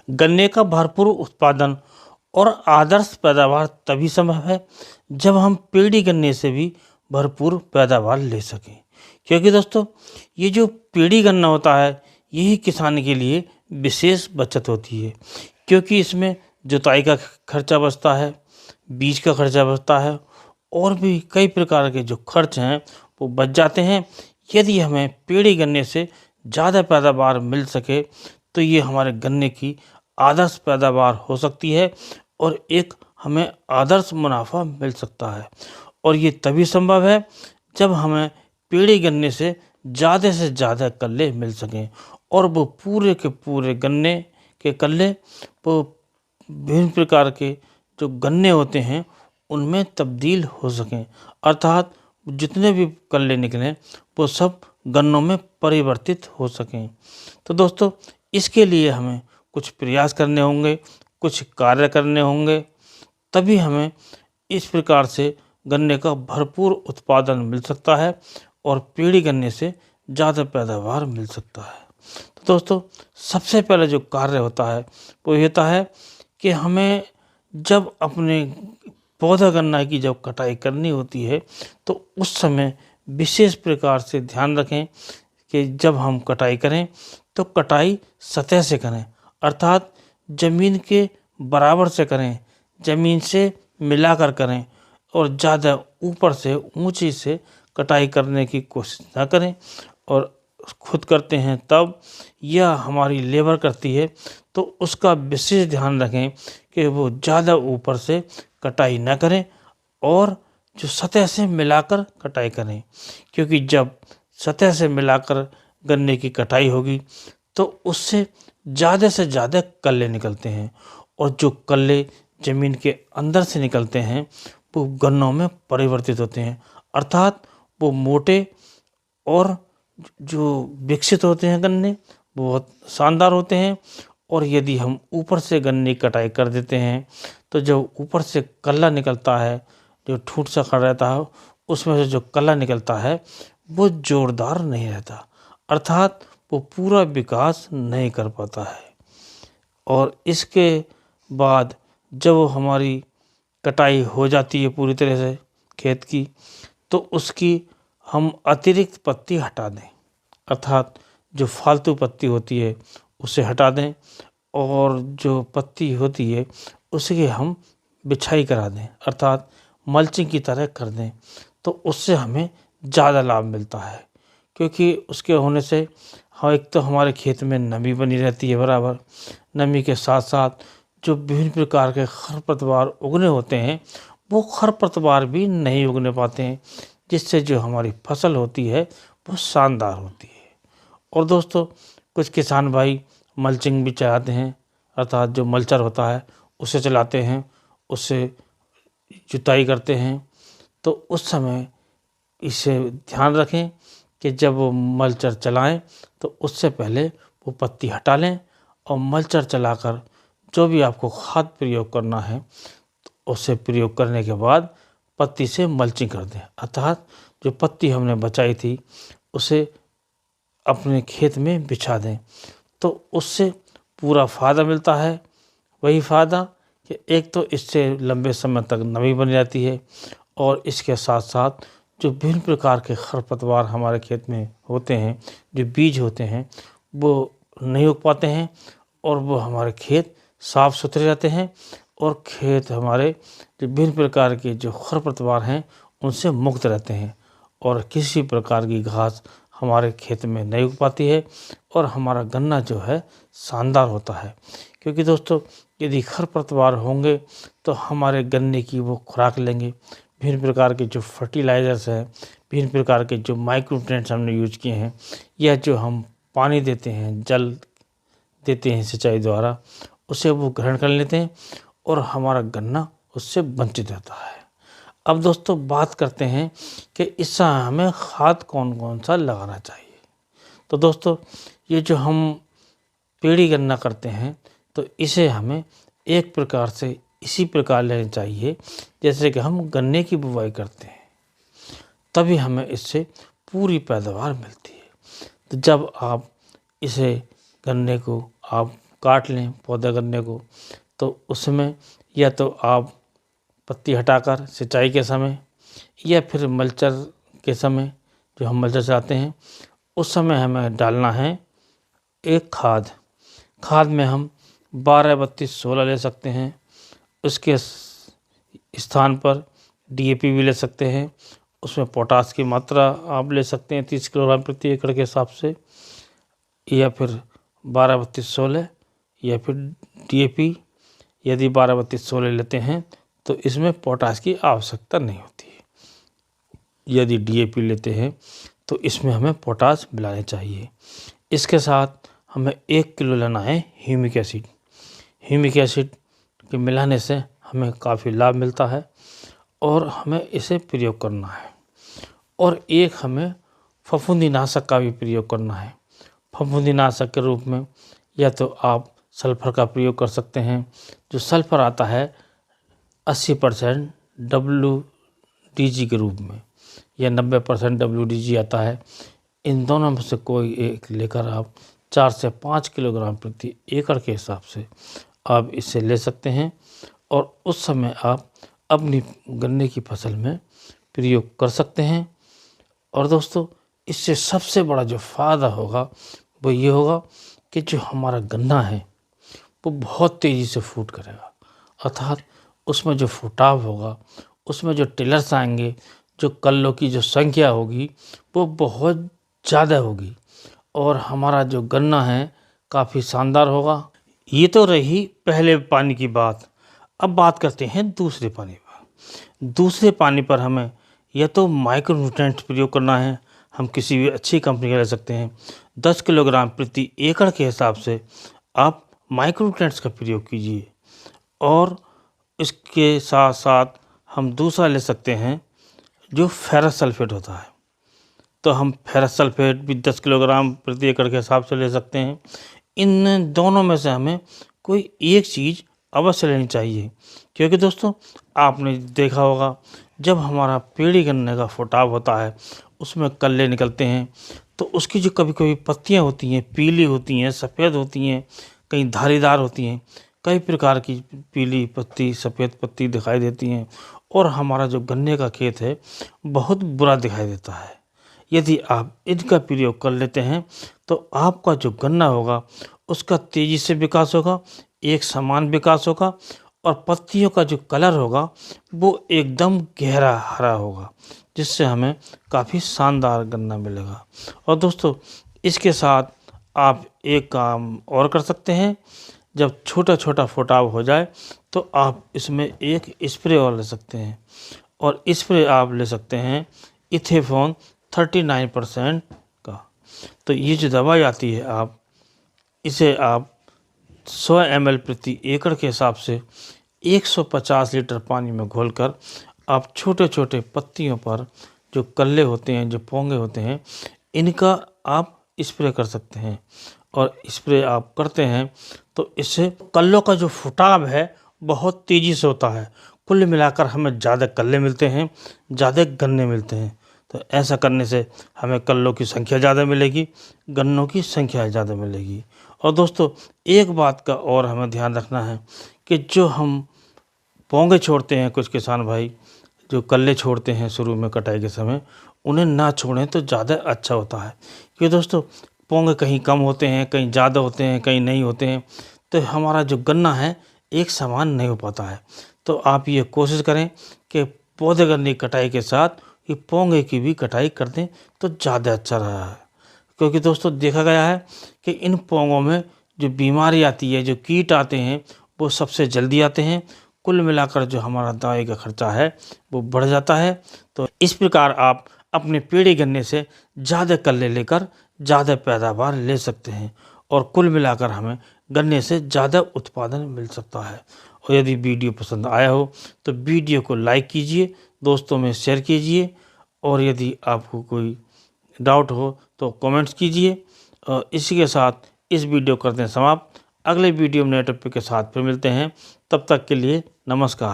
गन्ने का भरपूर उत्पादन और आदर्श पैदावार तभी संभव है जब हम पेड़ी गन्ने से भी भरपूर पैदावार ले सकें। क्योंकि दोस्तों, ये जो पेड़ी गन्ना होता है, यही किसान के लिए विशेष बचत होती है, क्योंकि इसमें जुताई का खर्चा बचता है, बीज का खर्चा बचता है और भी कई प्रकार के जो खर्च हैं वो बच जाते हैं। यदि हमें पेड़ी गन्ने से ज़्यादा पैदावार मिल सके तो ये हमारे गन्ने की आदर्श पैदावार हो सकती है और एक हमें आदर्श मुनाफा मिल सकता है। और ये तभी संभव है जब हमें पेड़ी गन्ने से ज़्यादा कल्ले मिल सकें और वो पूरे के पूरे गन्ने के कल्ले वो विभिन्न प्रकार के जो गन्ने होते हैं उनमें तब्दील हो सकें, अर्थात जितने भी कल्ले निकलें वो सब गन्नों में परिवर्तित हो सकें। तो दोस्तों, इसके लिए हमें कुछ प्रयास करने होंगे, कुछ कार्य करने होंगे, तभी हमें इस प्रकार से गन्ने का भरपूर उत्पादन मिल सकता है और पेड़ी गन्ने से ज़्यादा पैदावार मिल सकता है। तो दोस्तों, सबसे पहले जो कार्य होता है वो ये होता है कि हमें जब अपने पौधा गन्ना की जब कटाई करनी होती है तो उस समय विशेष प्रकार से ध्यान रखें कि जब हम कटाई करें तो कटाई सतह से करें, अर्थात ज़मीन के बराबर से करें, ज़मीन से मिलाकर करें और ज़्यादा ऊपर से ऊंची से कटाई करने की कोशिश ना करें। और खुद करते हैं तब या हमारी लेबर करती है तो उसका विशेष ध्यान रखें कि वो ज़्यादा ऊपर से कटाई ना करें और जो सतह से मिलाकर कटाई करें, क्योंकि जब सतह से मिलाकर गन्ने की कटाई होगी तो उससे ज़्यादा कल्ले निकलते हैं और जो कल्ले ज़मीन के अंदर से निकलते हैं वो गन्नों में परिवर्तित होते हैं, अर्थात वो मोटे और जो विकसित होते हैं गन्ने वो बहुत शानदार होते हैं। और यदि हम ऊपर से गन्ने की कटाई कर देते हैं तो जो ऊपर से कल्ला निकलता है, जो ठूंठ सा खड़ा रहता है, उसमें से जो कल्ला निकलता है वो जोरदार नहीं रहता, अर्थात वो पूरा विकास नहीं कर पाता है। और इसके बाद जब हमारी कटाई हो जाती है पूरी तरह से खेत की, तो उसकी हम अतिरिक्त पत्ती हटा दें, अर्थात जो फालतू पत्ती होती है उसे हटा दें और जो पत्ती होती है उसकी हम बिछाई करा दें, अर्थात मल्चिंग की तरह कर दें। तो उससे हमें ज़्यादा लाभ मिलता है, क्योंकि उसके होने से हाँ, एक तो हमारे खेत में नमी बनी रहती है बराबर, नमी के साथ साथ जो विभिन्न प्रकार के खरपतवार उगने होते हैं वो खरपतवार भी नहीं उगने पाते हैं, जिससे जो हमारी फसल होती है वो शानदार होती है। और दोस्तों, कुछ किसान भाई मल्चिंग भी चलाते हैं, अर्थात जो मल्चर होता है उसे चलाते हैं, उससे जुताई करते हैं। तो उस समय इसे ध्यान रखें कि जब वो मल्चर चलाएं तो उससे पहले वो पत्ती हटा लें और मल्चर चलाकर जो भी आपको खाद प्रयोग करना है तो उसे प्रयोग करने के बाद पत्ती से मल्चिंग कर दें, अर्थात जो पत्ती हमने बचाई थी उसे अपने खेत में बिछा दें। तो उससे पूरा फ़ायदा मिलता है, वही फ़ायदा कि एक तो इससे लंबे समय तक नमी बनी रहती है और इसके साथ साथ जो विभिन्न प्रकार के खरपतवार हमारे खेत में होते हैं, जो बीज होते हैं वो नहीं उग पाते हैं और वो हमारे खेत साफ़ सुथरे रहते हैं और खेत हमारे जो विभिन्न प्रकार के जो खरपतवार हैं उनसे मुक्त रहते हैं और किसी प्रकार की घास हमारे खेत में नहीं उग पाती है और हमारा गन्ना जो है शानदार होता है। क्योंकि दोस्तों, यदि खरपतवार होंगे तो हमारे गन्ने की वो खुराक लेंगे, विभिन्न प्रकार के जो फर्टिलाइज़र्स हैं, विभिन्न प्रकार के जो माइक्रोन्यूट्रिएंट्स हमने यूज किए हैं या जो हम पानी देते हैं, जल देते हैं सिंचाई द्वारा, उसे वो ग्रहण कर लेते हैं और हमारा गन्ना उससे वंचित रहता है। अब दोस्तों, बात करते हैं कि इस समय हमें खाद कौन कौन सा लगाना चाहिए। तो दोस्तों, ये जो हम पेड़ी गन्ना करते हैं तो इसे हमें एक प्रकार से इसी प्रकार लेना चाहिए जैसे कि हम गन्ने की बुवाई करते हैं, तभी हमें इससे पूरी पैदावार मिलती है। तो जब आप इसे गन्ने को आप काट लें पौधे गन्ने को, तो उसमें या तो आप पत्ती हटाकर सिंचाई के समय या फिर मल्चर के समय, जो हम मल्चर चलाते हैं उस समय हमें डालना है एक खाद में हम 12-32-16 ले सकते हैं। उसके स्थान पर DAP भी ले सकते हैं। उसमें पोटास की मात्रा आप ले सकते हैं 30 किलोग्राम प्रति एकड़ के हिसाब से, या फिर 12-32-16 या फिर DAP। यदि 12-32-16 लेते हैं तो इसमें पोटास की आवश्यकता नहीं होती है। यदि DAP लेते हैं तो इसमें हमें पोटास मिलाने चाहिए। इसके साथ हमें 1 किलो लेना है ह्यूमिक एसिड। ह्यूमिक एसिड के मिलाने से हमें काफ़ी लाभ मिलता है और हमें इसे प्रयोग करना है। और एक हमें फफूंदीनाशक का भी प्रयोग करना है। फफूंदीनाशक के रूप में या तो आप सल्फर का प्रयोग कर सकते हैं, जो सल्फर आता है 80% WDG के रूप में, या 90% WDG आता है। इन दोनों में से कोई एक लेकर आप 4 से 5 किलोग्राम प्रति एकड़ के हिसाब से आप इसे ले सकते हैं और उस समय आप अपनी गन्ने की फसल में प्रयोग कर सकते हैं। और दोस्तों, इससे सबसे बड़ा जो फ़ायदा होगा वो ये होगा कि जो हमारा गन्ना है वो बहुत तेज़ी से फूट करेगा, अर्थात उसमें जो फुटाव होगा, उसमें जो टिलर्स आएंगे, जो कल्लों की जो संख्या होगी वो बहुत ज़्यादा होगी और हमारा जो गन्ना है काफ़ी शानदार होगा। ये तो रही पहले पानी की बात। अब बात करते हैं दूसरे पानी पर। दूसरे पानी पर हमें या तो माइक्रोन्यूट्रिएंट्स प्रयोग करना है। हम किसी भी अच्छी कंपनी का ले सकते हैं। 10 किलोग्राम प्रति एकड़ के हिसाब से आप माइक्रोन्यूट्रिएंट्स का प्रयोग कीजिए। और इसके साथ साथ हम दूसरा ले सकते हैं जो फेरस सल्फेट होता है। तो हम फेरस सल्फेट भी 10 किलोग्राम प्रति एकड़ के हिसाब से ले सकते हैं। इन दोनों में से हमें कोई एक चीज़ अवश्य लेनी चाहिए, क्योंकि दोस्तों आपने देखा होगा जब हमारा पेड़ी गन्ने का फुटाव होता है, उसमें कल्ले निकलते हैं, तो उसकी जो कभी कभी पत्तियां होती हैं पीली होती हैं, सफ़ेद होती हैं, कहीं धारीदार होती हैं, कई प्रकार की पीली पत्ती सफ़ेद पत्ती दिखाई देती हैं और हमारा जो गन्ने का खेत है बहुत बुरा दिखाई देता है। यदि आप इनका प्रयोग कर लेते हैं तो आपका जो गन्ना होगा उसका तेज़ी से विकास होगा, एक समान विकास होगा और पत्तियों का जो कलर होगा वो एकदम गहरा हरा होगा, जिससे हमें काफ़ी शानदार गन्ना मिलेगा। और दोस्तों, इसके साथ आप एक काम और कर सकते हैं। जब छोटा छोटा फुटाव हो जाए तो आप इसमें एक स्प्रे और ले सकते हैं, और स्प्रे आप ले सकते हैं इथेफॉन 39% का। तो ये जो दवाई आती है इसे आप 100 ml प्रति एकड़ के हिसाब से 150 लीटर पानी में घोलकर आप छोटे छोटे पत्तियों पर जो कल्ले होते हैं, जो पोंगे होते हैं, इनका आप स्प्रे कर सकते हैं। और स्प्रे आप करते हैं तो इससे कल्लों का जो फुटाव है बहुत तेज़ी से होता है। कुल मिलाकर हमें ज़्यादा कल्ले मिलते हैं, ज़्यादा गन्ने मिलते हैं। तो ऐसा करने से हमें कल्लों की संख्या ज़्यादा मिलेगी, गन्नों की संख्या ज़्यादा मिलेगी। और दोस्तों, एक बात का और हमें ध्यान रखना है कि जो हम पोंगे छोड़ते हैं, कुछ किसान भाई जो कल्ले छोड़ते हैं शुरू में कटाई के समय, उन्हें ना छोड़ें तो ज़्यादा अच्छा होता है। क्योंकि दोस्तों पोंगे कहीं कम होते हैं, कहीं ज़्यादा होते हैं, कहीं नहीं होते हैं, तो हमारा जो गन्ना है एक समान नहीं हो पाता है। तो आप ये कोशिश करें कि पौधे गन्ने की कटाई के साथ ये पोंगे की भी कटाई कर दें तो ज़्यादा अच्छा रहा है। क्योंकि दोस्तों देखा गया है कि इन पोंगों में जो बीमारी आती है, जो कीट आते हैं, वो सबसे जल्दी आते हैं। कुल मिलाकर जो हमारा दवाई का खर्चा है वो बढ़ जाता है। तो इस प्रकार आप अपने पेड़ी गन्ने से ज़्यादा कल्ले लेकर ज़्यादा पैदावार ले सकते हैं और कुल मिलाकर हमें गन्ने से ज़्यादा उत्पादन मिल सकता है। और यदि वीडियो पसंद आया हो तो वीडियो को लाइक कीजिए, दोस्तों में शेयर कीजिए, और यदि आपको कोई डाउट हो तो कमेंट्स कीजिए। और इसी के साथ इस वीडियो करते हैं समाप्त। अगले वीडियो में नए टॉपिक के साथ फिर मिलते हैं। तब तक के लिए नमस्कार।